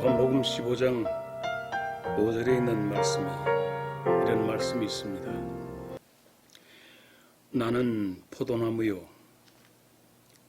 요한복음 15장 5절에 있는 말씀이 이런 말씀이 있습니다. 나는 포도나무요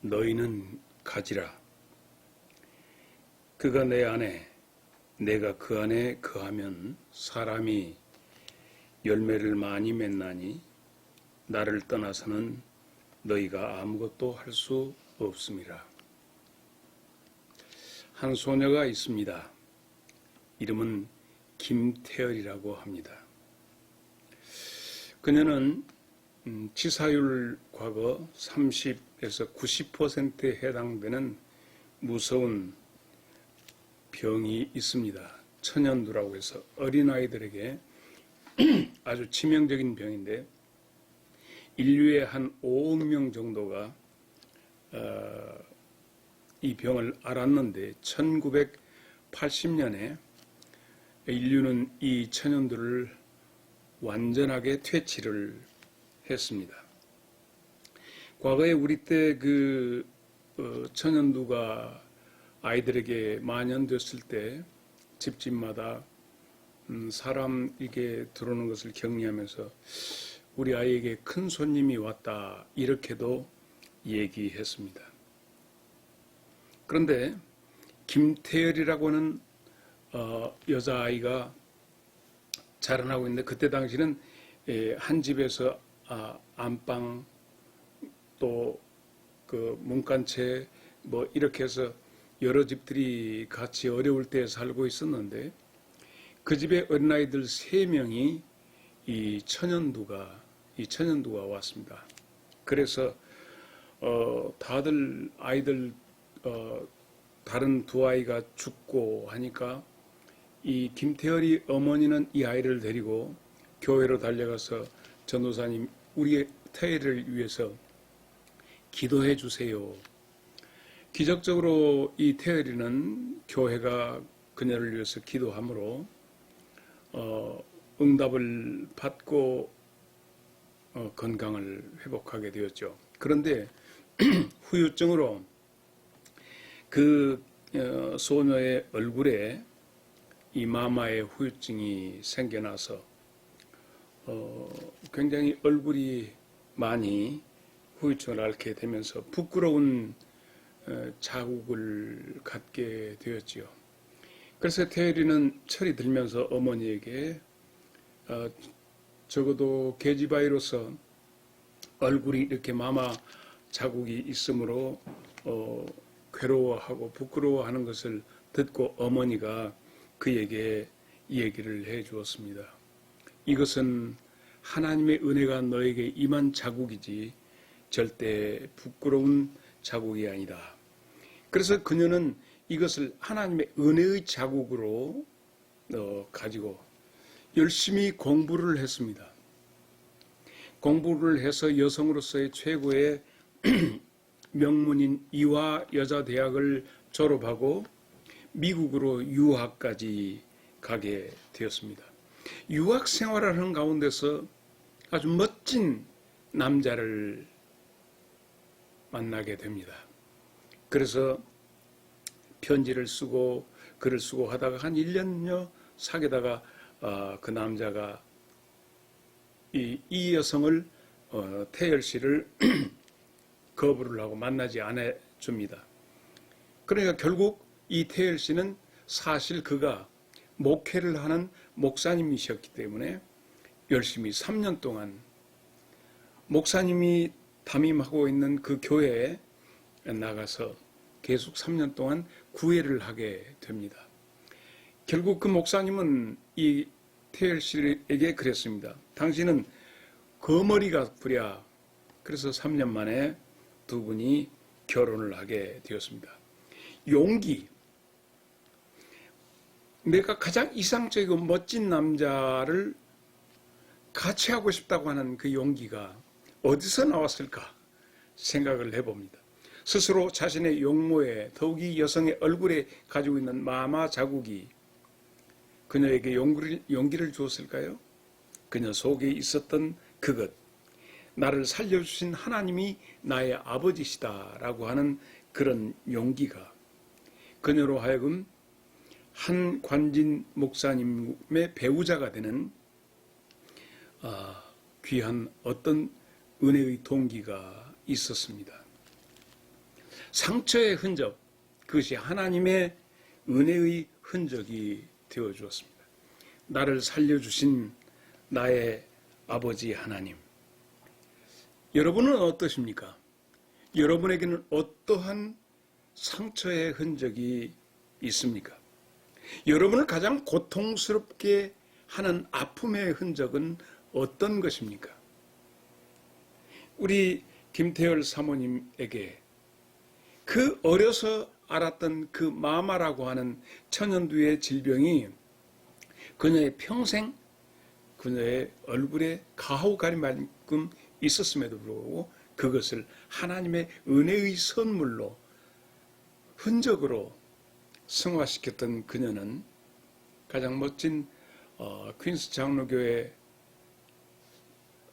너희는 가지라. 그가 내 안에 내가 그 안에 거하면 사람이 열매를 많이 맺나니 나를 떠나서는 너희가 아무것도 할 수 없음이라. 한 소녀가 있습니다. 이름은 김태열이라고 합니다. 그녀는 치사율 과거 30에서 90%에 해당되는 무서운 병이 있습니다. 천연두라고 해서 어린아이들에게 아주 치명적인 병인데 인류의 한 5억 명 정도가 이 병을 앓았는데 1980년에 인류는 이 천연두를 완전하게 퇴치를 했습니다. 과거에 우리 때 그 천연두가 아이들에게 만연됐을 때 집집마다 사람 이게 들어오는 것을 격리하면서 우리 아이에게 큰 손님이 왔다 이렇게도 얘기했습니다. 그런데 김태열이라고 하는 여자아이가 자라나고 있는데 그때 당시는 한 집에서 안방 또 그 문간채 뭐 이렇게 해서 여러 집들이 같이 어려울 때 살고 있었는데 그 집에 어린아이들 3명이 이 천연두가 왔습니다. 그래서 다들 아이들 다른 두 아이가 죽고 하니까 이 김태열이 어머니는 이 아이를 데리고 교회로 달려가서 전도사님 우리 태열을 위해서 기도해 주세요. 기적적으로 이 태열이는 교회가 그녀를 위해서 기도함으로 응답을 받고 건강을 회복하게 되었죠. 그런데 후유증으로 그 소녀의 얼굴에 이 마마의 후유증이 생겨나서 굉장히 얼굴이 많이 후유증을 앓게 되면서 부끄러운 자국을 갖게 되었지요. 그래서 태열이는 철이 들면서 어머니에게 적어도 계집아이로서 얼굴이 이렇게 마마 자국이 있으므로 괴로워하고 부끄러워하는 것을 듣고 어머니가 그에게 얘기를 해 주었습니다. 이것은 하나님의 은혜가 너에게 임한 자국이지 절대 부끄러운 자국이 아니다. 그래서 그녀는 이것을 하나님의 은혜의 자국으로 가지고 열심히 공부를 했습니다. 공부를 해서 여성으로서의 최고의 명문인 이화 여자대학을 졸업하고 미국으로 유학까지 가게 되었습니다. 유학 생활을 하는 가운데서 아주 멋진 남자를 만나게 됩니다. 그래서 편지를 쓰고 글을 쓰고 하다가 한 1년여 사귀다가 그 남자가 이 여성을 태열 씨를 거부를 하고 만나지 않아 줍니다. 그러니까 결국 이 태열 씨는 사실 그가 목회를 하는 목사님이셨기 때문에 열심히 3년 동안 목사님이 담임하고 있는 그 교회에 나가서 계속 3년 동안 구애를 하게 됩니다. 결국 그 목사님은 이 태열 씨에게 그랬습니다. 당신은 거머리가 부랴. 그래서 3년 만에 두 분이 결혼을 하게 되었습니다. 용기. 내가 가장 이상적이고 멋진 남자를 같이 하고 싶다고 하는 그 용기가 어디서 나왔을까 생각을 해봅니다. 스스로 자신의 용모에 더욱이 여성의 얼굴에 가지고 있는 마마 자국이 그녀에게 용기를 주었을까요? 그녀 속에 있었던 그것, 나를 살려주신 하나님이 나의 아버지시다라고 하는 그런 용기가 그녀로 하여금 한관진 목사님의 배우자가 되는 귀한 어떤 은혜의 동기가 있었습니다. 상처의 흔적, 그것이 하나님의 은혜의 흔적이 되어 주었습니다. 나를 살려주신 나의 아버지 하나님. 여러분은 어떠십니까? 여러분에게는 어떠한 상처의 흔적이 있습니까? 여러분을 가장 고통스럽게 하는 아픔의 흔적은 어떤 것입니까? 우리 김태열 사모님에게 그 어려서 알았던 그 마마라고 하는 천연두의 질병이 그녀의 평생 그녀의 얼굴에 가호가리만큼 있었음에도 불구하고 그것을 하나님의 은혜의 선물로 흔적으로 승화시켰던 그녀는 가장 멋진 퀸스 장로교회,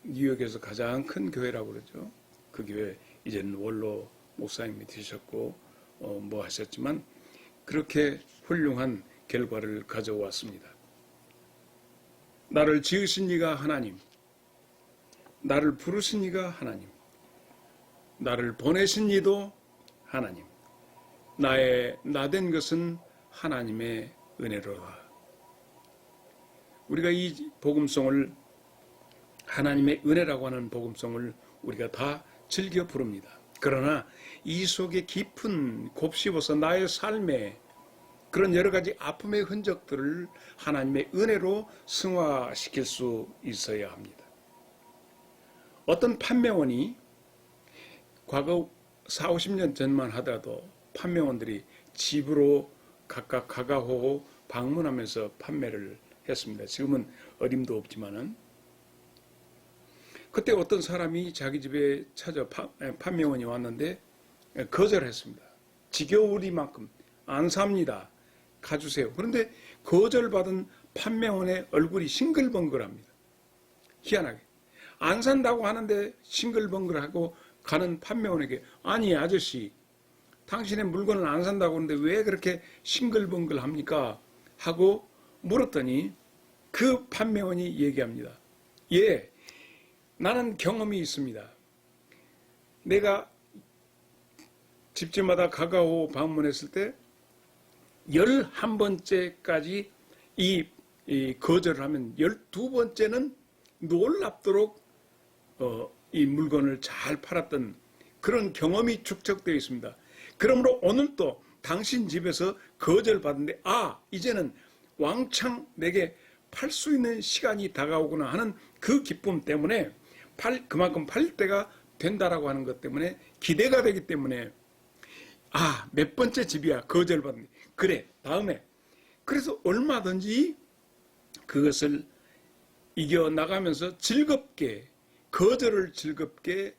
뉴욕에서 가장 큰 교회라고 그러죠. 그 교회 이제는 원로 목사님이 되셨고 뭐 하셨지만 그렇게 훌륭한 결과를 가져왔습니다. 나를 지으신 이가 하나님, 나를 부르신 이가 하나님, 나를 보내신 이도 하나님, 나의 나된 것은 하나님의 은혜로다. 우리가 이 복음송을, 하나님의 은혜라고 하는 복음송을 우리가 다 즐겨 부릅니다. 그러나 이 속에 깊은 곱씹어서 나의 삶에 그런 여러 가지 아픔의 흔적들을 하나님의 은혜로 승화시킬 수 있어야 합니다. 어떤 판매원이 과거 40-50년 전만 하더라도 판매원들이 집으로 각각 가가호호 방문하면서 판매를 했습니다. 지금은 어림도 없지만은 그때 어떤 사람이 자기 집에 찾아 판매원이 왔는데 거절했습니다. 지겨우리만큼 안 삽니다. 가주세요. 그런데 거절받은 판매원의 얼굴이 싱글벙글합니다. 희한하게. 안 산다고 하는데 싱글벙글하고 가는 판매원에게 아니 아저씨 당신의 물건을 안 산다고 하는데 왜 그렇게 싱글벙글합니까? 하고 물었더니 그 판매원이 얘기합니다. 예, 나는 경험이 있습니다. 내가 집집마다 가가오 방문했을 때 11번째까지 이 거절을 하면 12번째는 놀랍도록 이 물건을 잘 팔았던 그런 경험이 축적되어 있습니다. 그러므로 오늘 또 당신 집에서 거절받은데 이제는 왕창 내게 팔 수 있는 시간이 다가오구나 하는 그 기쁨 때문에 그만큼 팔 때가 된다라고 하는 것 때문에 기대가 되기 때문에 몇 번째 집이야 거절받는 그래 다음에 그래서 얼마든지 그것을 이겨나가면서 즐겁게 거절을 즐겁게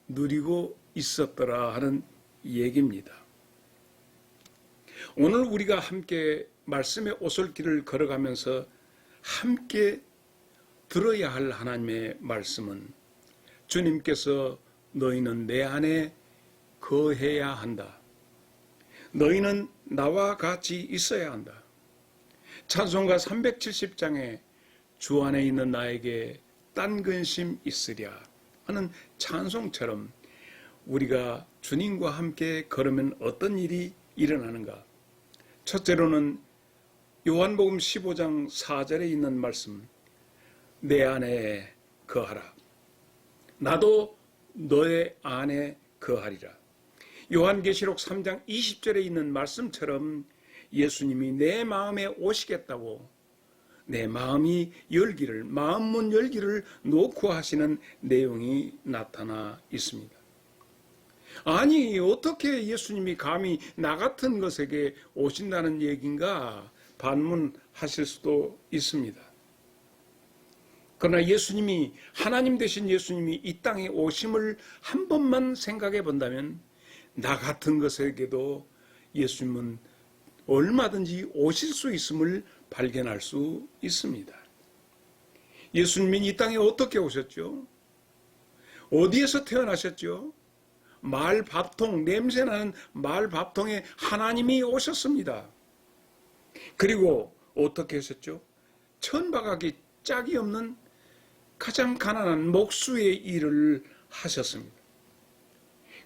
누리고 있었더라 하는 얘기입니다. 오늘 우리가 함께 말씀의 오솔길을 걸어가면서 함께 들어야 할 하나님의 말씀은 주님께서 너희는 내 안에 거해야 한다. 너희는 나와 같이 있어야 한다. 찬송가 370장에 주 안에 있는 나에게 딴 근심 있으랴 하는 찬송처럼 우리가 주님과 함께 걸으면 어떤 일이 일어나는가? 첫째로는 요한복음 15장 4절에 있는 말씀, 내 안에 거하라. 나도 너의 안에 거하리라. 요한계시록 3장 20절에 있는 말씀처럼 예수님이 내 마음에 오시겠다고 내 마음이 열기를, 마음문 열기를 놓고 하시는 내용이 나타나 있습니다. 아니 어떻게 예수님이 감히 나 같은 것에게 오신다는 얘기인가 반문하실 수도 있습니다. 그러나 예수님이 하나님 되신 예수님이 이 땅에 오심을 한 번만 생각해 본다면 나 같은 것에게도 예수님은 얼마든지 오실 수 있음을 발견할 수 있습니다. 예수님이 이 땅에 어떻게 오셨죠? 어디에서 태어나셨죠? 말밥통, 냄새나는 말밥통에 하나님이 오셨습니다. 그리고 어떻게 하셨죠? 천박하기 짝이 없는 가장 가난한 목수의 일을 하셨습니다.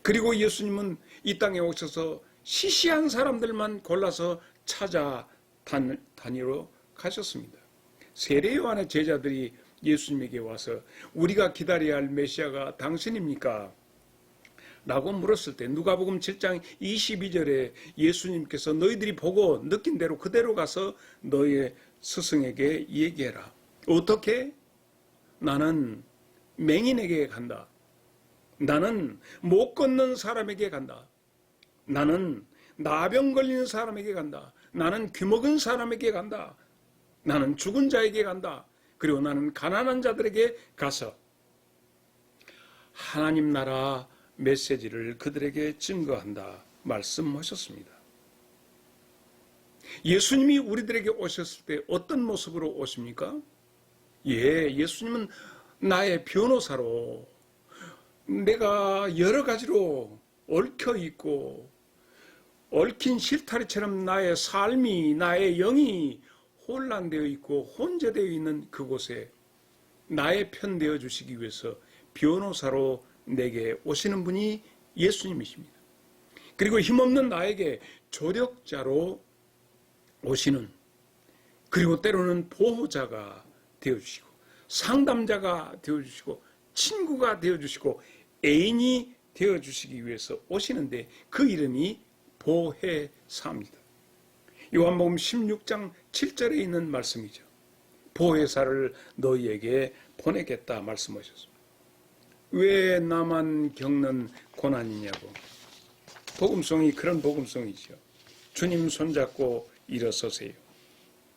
그리고 예수님은 이 땅에 오셔서 시시한 사람들만 골라서 찾아다니러 가셨습니다. 세례 요한의 제자들이 예수님에게 와서 우리가 기다려야 할 메시아가 당신입니까? 라고 물었을 때 누가복음 7장 22절에 예수님께서 너희들이 보고 느낀 대로 그대로 가서 너희의 스승에게 얘기해라. 어떻게? 나는 맹인에게 간다. 나는 못 걷는 사람에게 간다. 나는 나병 걸리는 사람에게 간다. 나는 귀먹은 사람에게 간다. 나는 죽은 자에게 간다. 그리고 나는 가난한 자들에게 가서 하나님 나라 메시지를 그들에게 증거한다 말씀하셨습니다. 예수님이 우리들에게 오셨을 때 어떤 모습으로 오십니까? 예수님은 나의 변호사로 내가 여러 가지로 얽혀 있고 얽힌 실타래처럼 나의 삶이 나의 영이 혼란되어 있고 혼재되어 있는 그곳에 나의 편 되어 주시기 위해서 변호사로 내게 오시는 분이 예수님이십니다. 그리고 힘없는 나에게 조력자로 오시는, 그리고 때로는 보호자가 되어주시고 상담자가 되어주시고 친구가 되어주시고 애인이 되어주시기 위해서 오시는데 그 이름이 보혜사입니다. 요한복음 16장 7절에 있는 말씀이죠. 보혜사를 너희에게 보내겠다 말씀하셨습니다. 왜 나만 겪는 고난이냐고. 복음송이 그런 복음송이죠. 주님 손잡고 일어서세요.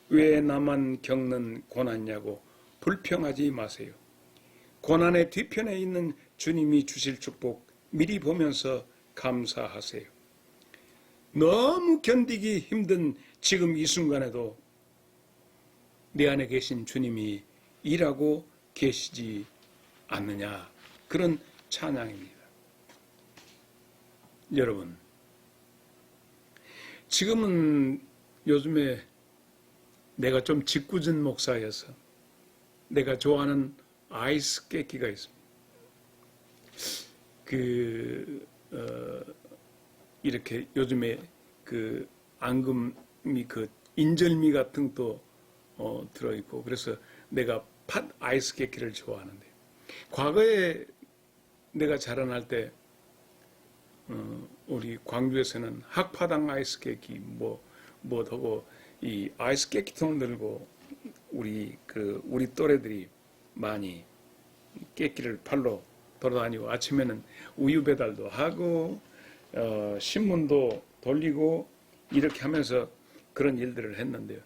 왜 나만 겪는 고난이냐고 불평하지 마세요. 고난의 뒤편에 있는 주님이 주실 축복 미리 보면서 감사하세요. 너무 견디기 힘든 지금 이 순간에도 내 안에 계신 주님이 일하고 계시지 않느냐, 그런 찬양입니다. 여러분, 지금은 요즘에 내가 좀 짓궂은 목사여서 내가 좋아하는 아이스 깨끼가 있습니다. 이렇게 요즘에 그 앙금이 그 인절미 같은 것도 들어있고, 그래서 내가 팥 아이스 깨끼를 좋아하는데, 과거에 내가 자라날 때 우리 광주에서는 학파당 아이스 깨끼 하고 이 아이스 깨끼통을 들고 우리 또래들이 많이 깨끼를 팔러 돌아다니고 아침에는 우유 배달도 하고 신문도 돌리고 이렇게 하면서 그런 일들을 했는데요.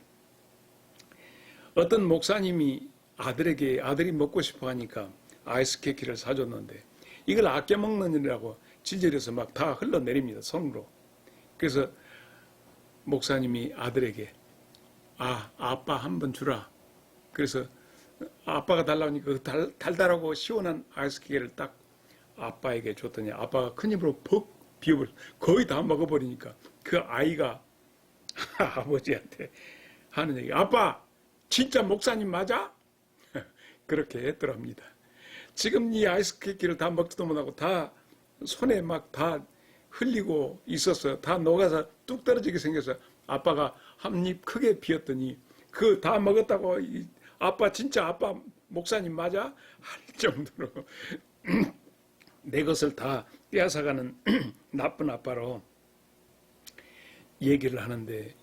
어떤 목사님이 아들이 먹고 싶어 하니까 아이스 깨끼를 사줬는데 이걸 아껴 먹는 일이라고 지절에서 막 다 흘러내립니다, 손으로. 그래서 목사님이 아들에게 아빠 한번 주라. 그래서 아빠가 달라고 하니까 그 달달하고 시원한 아이스 깨끼를 딱 아빠에게 줬더니 아빠가 큰 입으로 퍽 비워버려 거의 다 먹어버리니까 그 아이가 아버지한테 하는 얘기, 아빠 진짜 목사님 맞아? 그렇게 했더랍니다. 지금 이 아이스 깨끼를 다 먹지도 못하고 다 손에 막 다 흘리고 있어서 다 녹아서 뚝 떨어지게 생겨서 아빠가 한 입 크게 비었더니 그 다 먹었다고 아빠 진짜 아빠 목사님 맞아? 할 정도로 내 것을 다 빼앗아가는 나쁜 아빠로 얘기를 하는데,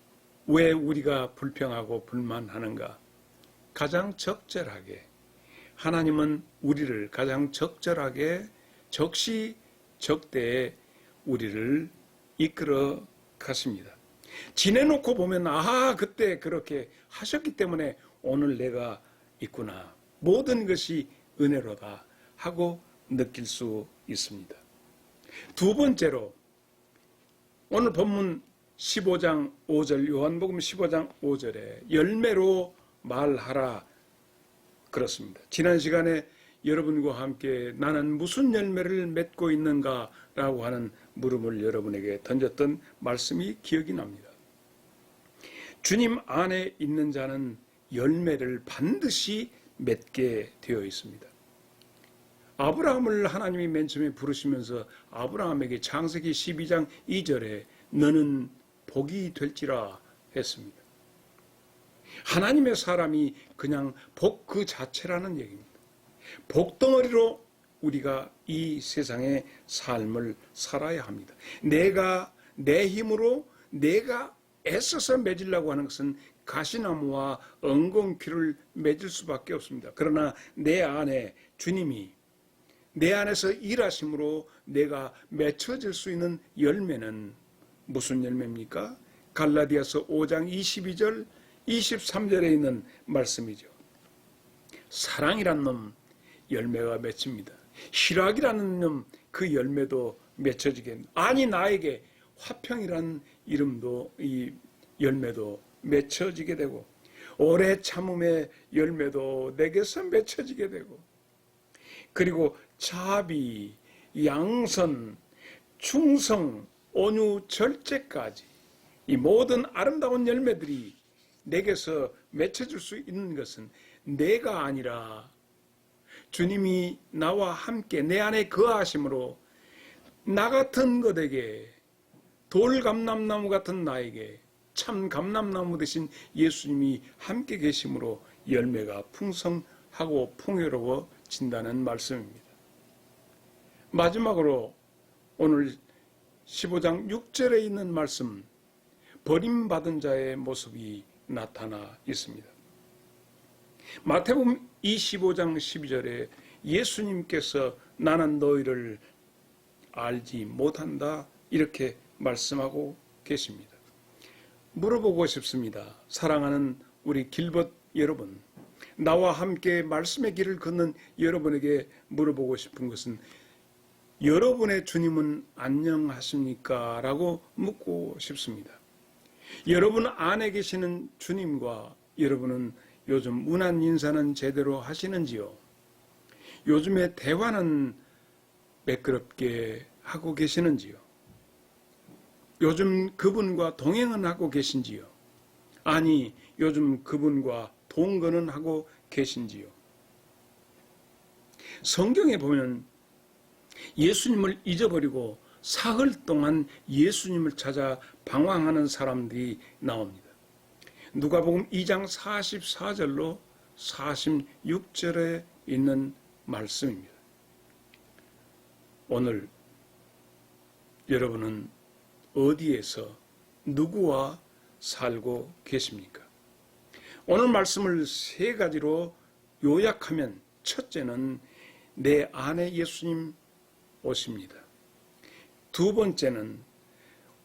왜 우리가 불평하고 불만하는가? 가장 적절하게 하나님은 우리를 가장 적절하게 적시적대에 우리를 이끌어 가십니다. 지내놓고 보면 그때 그렇게 하셨기 때문에 오늘 내가 있구나, 모든 것이 은혜로다 하고 느낄 수 있습니다. 두 번째로 오늘 본문 15장 5절, 요한복음 15장 5절에 열매로 말하라 그렇습니다. 지난 시간에 여러분과 함께 나는 무슨 열매를 맺고 있는가 라고 하는 물음을 여러분에게 던졌던 말씀이 기억이 납니다. 주님 안에 있는 자는 열매를 반드시 맺게 되어 있습니다. 아브라함을 하나님이 맨 처음에 부르시면서 아브라함에게 창세기 12장 2절에 너는 복이 될지라 했습니다. 하나님의 사람이 그냥 복 그 자체라는 얘기입니다. 복덩어리로 우리가 이 세상의 삶을 살아야 합니다. 내가 내 힘으로 내가 애써서 맺으려고 하는 것은 가시나무와 엉겅퀴를 맺을 수밖에 없습니다. 그러나 내 안에 주님이 내 안에서 일하심으로 내가 맺혀질 수 있는 열매는 무슨 열매입니까? 갈라디아서 5장 22절 23절에 있는 말씀이죠. 사랑이란 놈 열매가 맺힙니다. 희락이라는 놈 그 열매도 맺혀지게, 아니 나에게 화평이란 이름도 이 열매도 맺혀지게 되고, 오래 참음의 열매도 내게서 맺혀지게 되고, 그리고 자비, 양선, 충성, 온유, 절제까지 이 모든 아름다운 열매들이 내게서 맺혀질 수 있는 것은 내가 아니라 주님이 나와 함께 내 안에 거하심으로 나 같은 것에게, 돌감람나무 같은 나에게 참 감람나무 대신 예수님이 함께 계심으로 열매가 풍성하고 풍요로워진다는 말씀입니다. 마지막으로 오늘 15장 6절에 있는 말씀, 버림받은 자의 모습이 나타나 있습니다. 마태복음 25장 12절에 예수님께서 나는 너희를 알지 못한다 이렇게 말씀하고 계십니다. 물어보고 싶습니다. 사랑하는 우리 길벗 여러분, 나와 함께 말씀의 길을 걷는 여러분에게 물어보고 싶은 것은 여러분의 주님은 안녕하십니까? 라고 묻고 싶습니다. 여러분 안에 계시는 주님과 여러분은 요즘 문안 인사는 제대로 하시는지요? 요즘에 대화는 매끄럽게 하고 계시는지요? 요즘 그분과 동행은 하고 계신지요? 아니, 요즘 그분과 동거는 하고 계신지요? 성경에 보면 예수님을 잊어버리고 사흘 동안 예수님을 찾아 방황하는 사람들이 나옵니다. 누가복음 2장 44절로 46절에 있는 말씀입니다. 오늘 여러분은 어디에서 누구와 살고 계십니까? 오늘 말씀을 세 가지로 요약하면, 첫째는 내 안에 예수님 오십니다. 두 번째는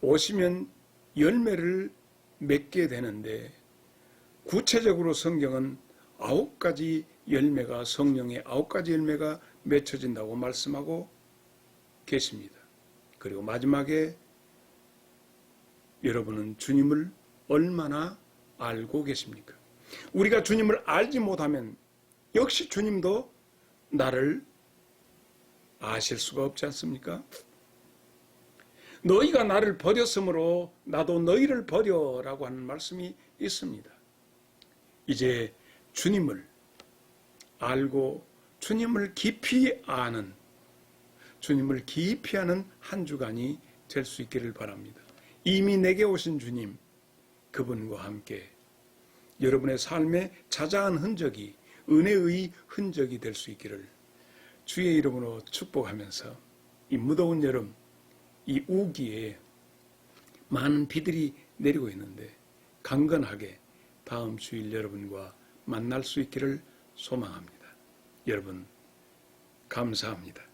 오시면 열매를 맺게 되는데, 구체적으로 성경은 9가지 열매가, 성령의 9가지 열매가 맺혀진다고 말씀하고 계십니다. 그리고 마지막에 여러분은 주님을 얼마나 알고 계십니까? 우리가 주님을 알지 못하면 역시 주님도 나를 아실 수가 없지 않습니까? 너희가 나를 버렸으므로 나도 너희를 버려라고 하는 말씀이 있습니다. 이제 주님을 알고 주님을 깊이 아는, 주님을 깊이 아는 한 주간이 될 수 있기를 바랍니다. 이미 내게 오신 주님, 그분과 함께 여러분의 삶에 자자한 흔적이 은혜의 흔적이 될 수 있기를 주의 이름으로 축복하면서, 이 무더운 여름, 이 우기에 많은 비들이 내리고 있는데 강건하게 다음 주일 여러분과 만날 수 있기를 소망합니다. 여러분 감사합니다.